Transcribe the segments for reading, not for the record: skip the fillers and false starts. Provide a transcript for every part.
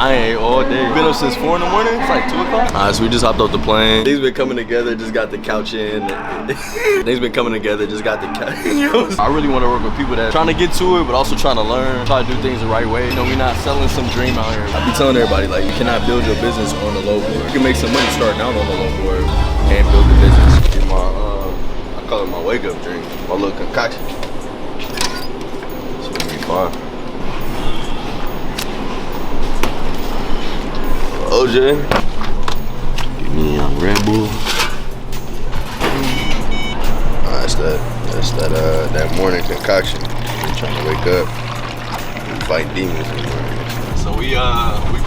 I ain't all day. Been up since 4 in the morning. It's like 2 o'clock. Alright, so we just hopped off the plane. Things been coming together. Just got the couch in. Things been coming together. Just got the couch. I really want to work with people that trying to get to it, but also trying to learn, try to do things the right way. You know, we're not selling some dream out here. I be telling everybody, like, you cannot build your business on the low board. You can make some money starting out on the low board and build the business. Get my, I call it my wake up drink. My little concoction. It's gonna be fun. OJ, give me a Red Bull. That morning concoction. I'm trying to wake up and fight demons in the morning. So we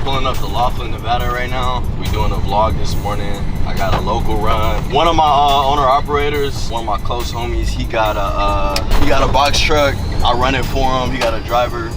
pulling up to Laughlin, Nevada right now. We doing a vlog this morning. I got a local run. One of my owner operators, one of my close homies, he got a box truck. I run it for him. He got a driver.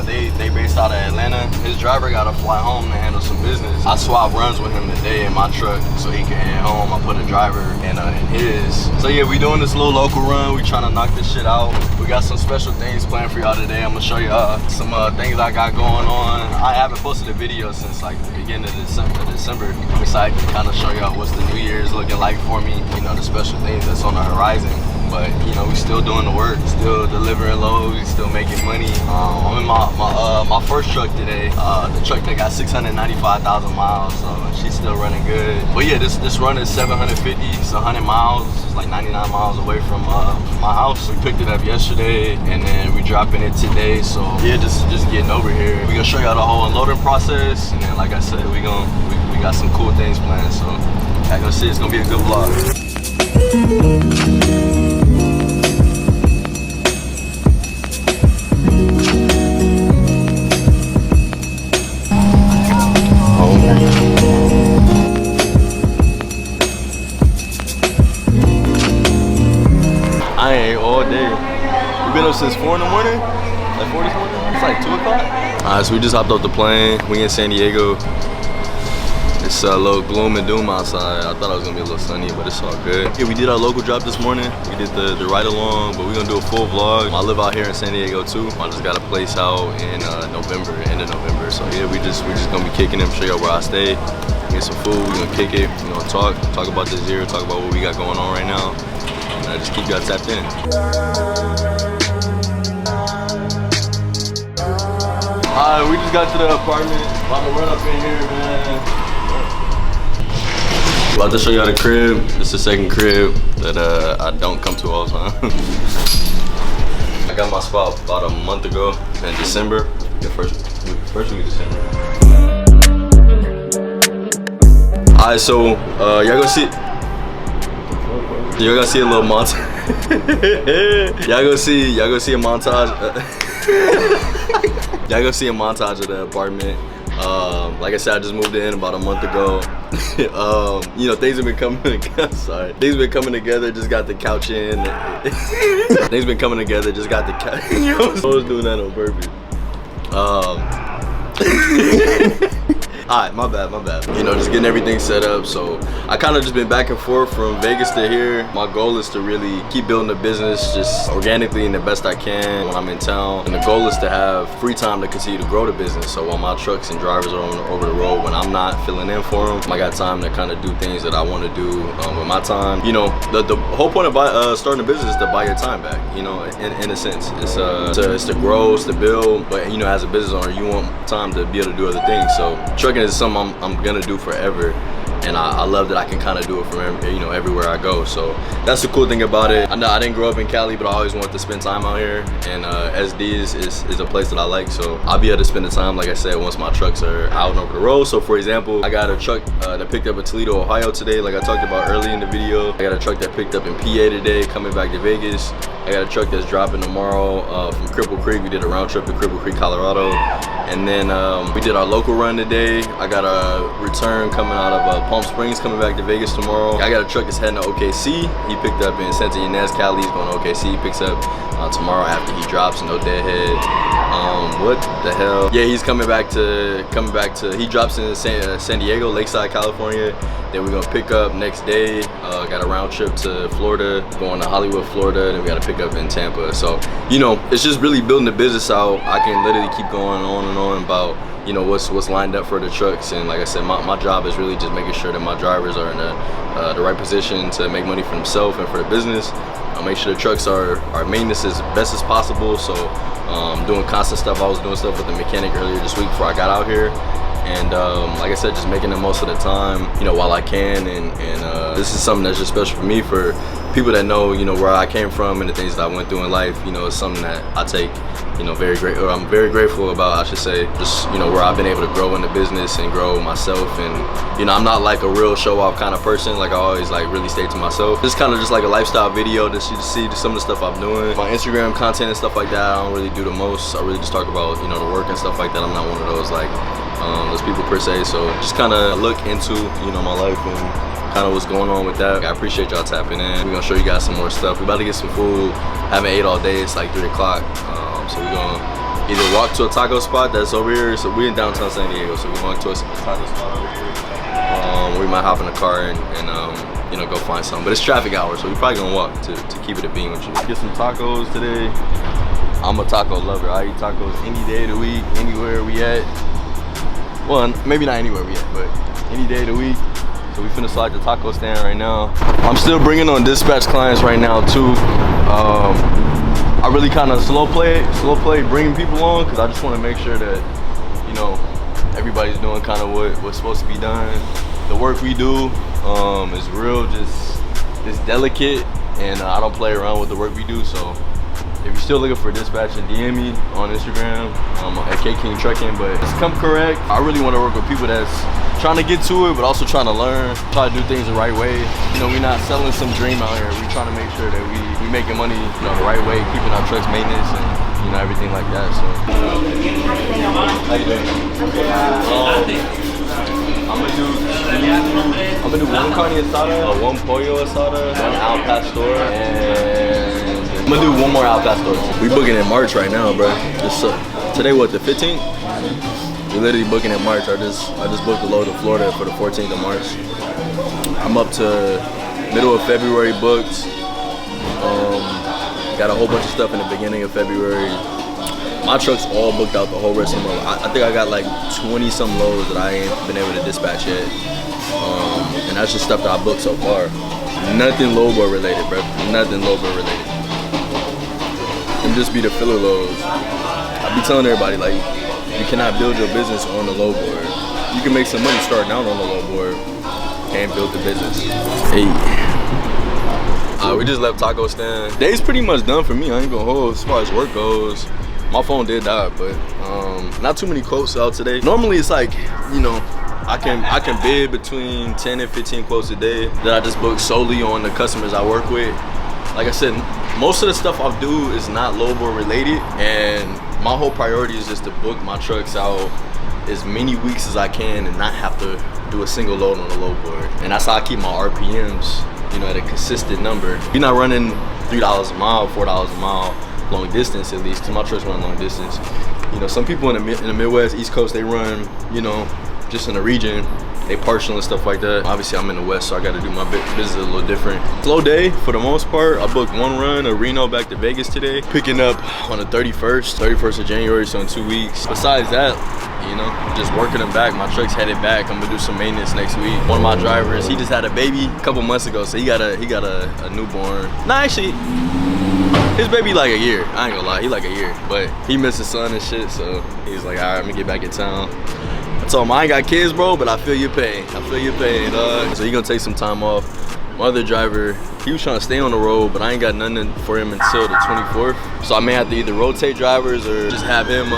They based out of Atlanta. His driver got to fly home to handle some business. I swap runs with him today in my truck so he can head home. I put a driver in his. So yeah, we doing this little local run. We trying to knock this shit out. We got some special things planned for y'all today. I'm gonna show y'all some things I got going on. I haven't posted a video since like the beginning of December. I'm excited to kind of show y'all what's the New Year's looking like for me. You know, the special things that's on the horizon. But you know, we still doing the work, still delivering loads, still making money. I'm in my first truck today, the truck that got 695,000 miles, so she's still running good. But yeah, this run is 750, it's 100 miles, it's like 99 miles away from my house. We picked it up yesterday, and then we dropping it today. So yeah, just getting over here. We gonna show y'all the whole unloading process, and then like I said, we got some cool things planned. So I gonna see, it's gonna be a good vlog. I ain't all day. We've been up since 4 in the morning. Like 4 this morning? It's like 2 o'clock. Alright, so we just hopped off the plane. We in San Diego. It's a little gloom and doom outside. I thought it was gonna be a little sunny, but it's all good. Yeah, we did our local drop this morning. We did the ride along, but we're gonna do a full vlog. I live out here in San Diego too. I just got a place out in November, end of November. So yeah, we just gonna be kicking them, show y'all where I stay, get some food, we're gonna kick it, we're gonna talk about this year, talk about what we got going on right now. And just keep y'all tapped in. Alright, we just got to the apartment. About to run up in here, man. About to show y'all the crib. This is the second crib that I don't come to all the time. I got my spot about a month ago in December. The first week of December. Alright, so y'all gonna see. Y'all gonna see a little montage. Y'all gonna see a montage. Y'all gonna see a montage of the apartment. Like I said, I just moved in about a month ago. You know, things have been coming together. Sorry. Things been coming together, just got the couch in. Things been coming together, just got the couch. I was doing that on purpose. Alright, my bad. You know, just getting everything set up. So I kind of just been back and forth from Vegas to here. My goal is to really keep building the business just organically and the best I can when I'm in town. And the goal is to have free time to continue to grow the business. So while my trucks and drivers are over the road, when I'm not filling in for them, I got time to kind of do things that I want to do with my time. You know, the whole point of starting a business is to buy your time back, you know, in a sense. It's to grow, it's to build. But, you know, as a business owner, you want time to be able to do other things. So trucking is something I'm gonna do forever, and I love that I can kind of do it from everywhere I go. So that's the cool thing about it. I know I didn't grow up in Cali, but I always wanted to spend time out here, and SD is a place that I like. So I'll be able to spend the time, like I said, once my trucks are out and over the road. So for example, I got a truck that picked up in Toledo, Ohio today, like I talked about early in the video. I got a truck that picked up in PA today, coming back to Vegas. I got a truck that's dropping tomorrow from Cripple Creek. We did a round trip to Cripple Creek, Colorado. And then we did our local run today. I got a return coming out of Palm Springs, coming back to Vegas tomorrow. I got a truck that's heading to OKC. He picked up in Santa Ynez, Cali. He's going to OKC. He picks up tomorrow after he drops No Deadhead. What the hell? Yeah, he's coming back to. He drops in San Diego, Lakeside, California. Then we're gonna pick up next day. Got a round trip to Florida, going to Hollywood, Florida. Then we gotta pick up in Tampa. So, you know, it's just really building the business out. I can literally keep going on and on about you know, what's lined up for the trucks. And like I said, my job is really just making sure that my drivers are in the right position to make money for themselves and for the business. Make sure the trucks are maintenance as best as possible. So doing constant stuff. I was doing stuff with the mechanic earlier this week before I got out here. And like I said, just making the most of the time, you know, while I can. And this is something that's just special for me, for people that know, you know, where I came from and the things that I went through in life. You know, it's something that I take, you know, I'm very grateful about, I should say, just, you know, where I've been able to grow in the business and grow myself. And, you know, I'm not like a real show-off kind of person. Like, I always like really stay to myself. It's kind of just like a lifestyle video that you see some of the stuff I'm doing. My Instagram content and stuff like that, I don't really do the most. I really just talk about, you know, the work and stuff like that. I'm not one of those like those people per se. So just kind of look into, you know, my life and kind of what's going on with that. I appreciate y'all tapping in. We're gonna show you guys some more stuff. We're about to get some food. Haven't ate all day. It's like 3 o'clock. So we're gonna either walk to a taco spot that's over here. So we're in downtown San Diego. So we're going to a taco spot over here. We might hop in a car and you know, go find some. But it's traffic hour, so we're probably gonna walk to keep it a bean with you. Get some tacos today. I'm a taco lover. I eat tacos any day of the week, anywhere we at. Well, maybe not anywhere we at, but any day of the week. So we finna slide the taco stand right now. I'm still bringing on dispatch clients right now too. I really kind of slow play bringing people on, because I just want to make sure that, you know, everybody's doing kind of what's supposed to be done. The work we do is real, just delicate, and I don't play around with the work we do. So if you're still looking for dispatch, and DM me on Instagram at K-King Trucking. But it's come correct. I really want to work with people that's trying to get to it, but also trying to learn, try to do things the right way. You know, we're not selling some dream out here. We're trying to make sure that we making money, you know, the right way, keeping our trucks maintenance and, you know, everything like that. So how you doing? I'm gonna do one carne asada, one pollo asada, one al pastor, and I'm gonna do one more al pastor. We booking in March right now, bro. Today what, the 15th? We're literally booking in March. I just booked a load to Florida for the 14th of March. I'm up to middle of February booked. Got a whole bunch of stuff in the beginning of February. My truck's all booked out the whole rest of the month. I think I got like 20 some loads that I ain't been able to dispatch yet. And that's just stuff that I booked so far. Nothing lowboard related, bro. Nothing lowboard related. Them just be the filler loads. I be telling everybody, like, you cannot build your business on the lowboard. You can make some money starting out on the lowboard. Can't build the business. Hey. We just left taco stand. Day's pretty much done for me. I ain't gonna hold as far as work goes. My phone did die, but not too many quotes out today. Normally it's like, you know, I can bid between 10 and 15 quotes a day that I just book solely on the customers I work with. Like I said, most of the stuff I do is not lowboard related, and my whole priority is just to book my trucks out as many weeks as I can and not have to do a single load on the lowboard. And that's how I keep my RPMs, you know, at a consistent number. You're not running $3 a mile, $4 a mile, long distance at least, because my trucks run long distance. You know, some people in the Midwest, East Coast, they run, you know, just in the region, they partial and stuff like that. Obviously I'm in the West, so I gotta do my business a little different. Slow day for the most part. I booked one run of Reno back to Vegas today, picking up on the 31st of January, so in 2 weeks. Besides that, you know, just working them back. My truck's headed back. I'm gonna do some maintenance next week. One of my drivers, he just had a baby a couple months ago, so he got a newborn. Nah, actually, his baby like a year. I ain't gonna lie, he like a year, but he missed his son and shit, so he's like, all right, I'm gonna get back in town. I told him I ain't got kids, bro, but I feel your pain. I feel your pain, dog. So he gonna take some time off. My other driver, he was trying to stay on the road, but I ain't got nothing for him until the 24th. So I may have to either rotate drivers or just have him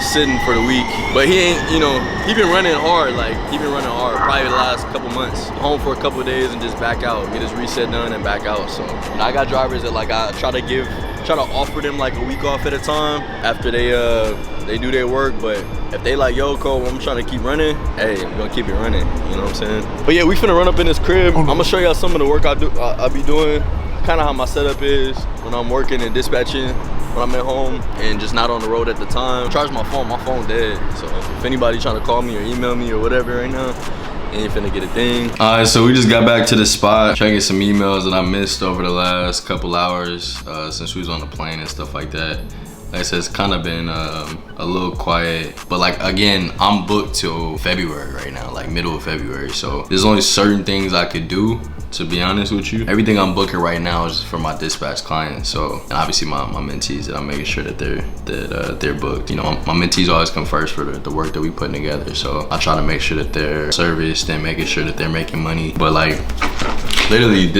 sitting for the week. But he ain't, you know, he been running hard. Like, he been running hard probably the last couple months. Home for a couple of days and just back out, get his reset done and back out. So, and I got drivers that like I try to offer them like a week off at a time after they do their work. But if they like, yo, Cole, I'm trying to keep running, hey, I'm gonna keep it running, you know what I'm saying? But yeah, we finna run up in this crib. I'm gonna show y'all some of the work I be doing, kind of how my setup is when I'm working and dispatching, when I'm at home and just not on the road at the time. Charge my phone dead. So if anybody trying to call me or email me or whatever right now, ain't finna get a thing. All right, so we just got back to the spot, checking some emails that I missed over the last couple hours since we was on the plane and stuff like that. Like I said, it's kind of been a little quiet, but like again, I'm booked till February right now, like middle of February. So there's only certain things I could do, to be honest with you. Everything I'm booking right now is for my dispatch clients. So, and obviously my mentees, that I'm making sure that they're booked. You know, my mentees always come first for the work that we putting together. So I try to make sure that they're serviced and making sure that they're making money. But like, literally,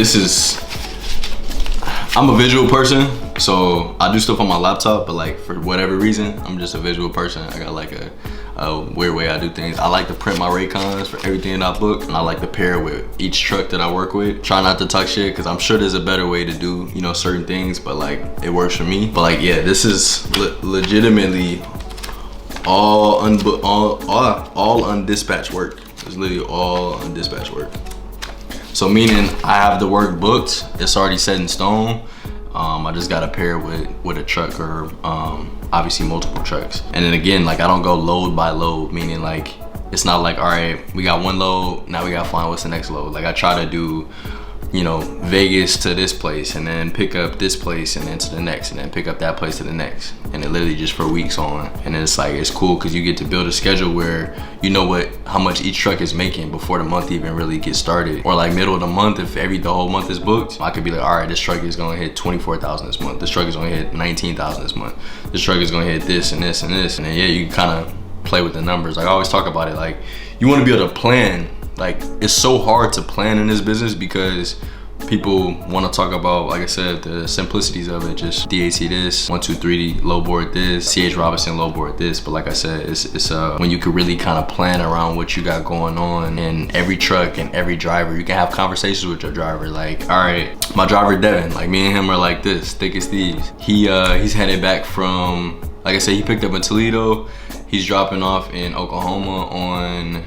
I'm a visual person, so I do stuff on my laptop, but like for whatever reason, I'm just a visual person. I got like a weird way I do things. I like to print my Raycons for everything that I book, and I like to pair with each truck that I work with. Try not to talk shit, cause I'm sure there's a better way to do, you know, certain things, but like it works for me. But like, yeah, this is legitimately all undispatched work. It's literally all undispatched work. So meaning I have the work booked, it's already set in stone. I just gotta pair with a truck or obviously multiple trucks. And then again, like I don't go load by load, meaning like it's not like, all right, we got one load, now we gotta find what's the next load. Like I try to do, you know, Vegas to this place and then pick up this place and then to the next and then pick up that place to the next. And it literally just for weeks on. And it's like, it's cool because you get to build a schedule where you know how much each truck is making before the month even really gets started. Or like middle of the month, if the whole month is booked, I could be like, all right, this truck is gonna hit 24,000 this month. This truck is gonna hit 19,000 this month. This truck is gonna hit this and this and this. And then yeah, you kind of play with the numbers. Like I always talk about it, like you wanna be able to plan. Like it's so hard to plan in this business because people want to talk about, like I said, the simplicities of it. Just DAT this, 1, 2, 3 low board this, CH Robinson low board this. But like I said, it's when you could really kind of plan around what you got going on. And every truck and every driver, you can have conversations with your driver. Like, all right, my driver Devin, like me and him are like this, thick as thieves. He's headed back from, like I said, he picked up in Toledo. He's dropping off in Oklahoma on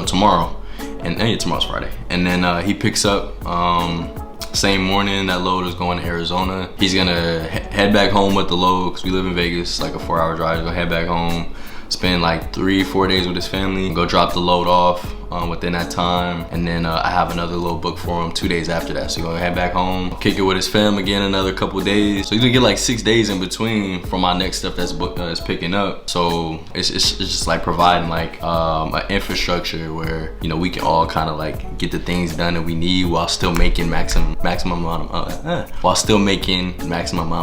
tomorrow. And yeah, tomorrow's Friday. And then he picks up same morning. That load is going to Arizona. He's gonna head back home with the load because we live in Vegas, like a 4-hour drive. He's gonna head back home, spend like 3-4 days with his family, go drop the load off within that time. And then I have another little book for him 2 days after that. So he's gonna head back home, kick it with his fam again another couple days. So he's gonna get like 6 days in between from my next stuff that's picking up. So it's just like providing like an infrastructure where, you know, we can all kind of like get the things done that we need while still making maximum amount of while still making maximum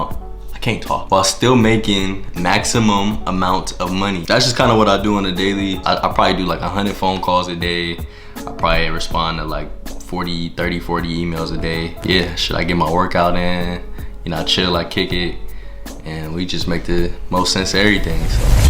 amount of money. That's just kind of what I do on a daily. I probably do like 100 phone calls a day. I probably respond to like 40 emails a day. Yeah, should I get my workout in? You know, I chill, I kick it, and we just make the most sense of everything. So.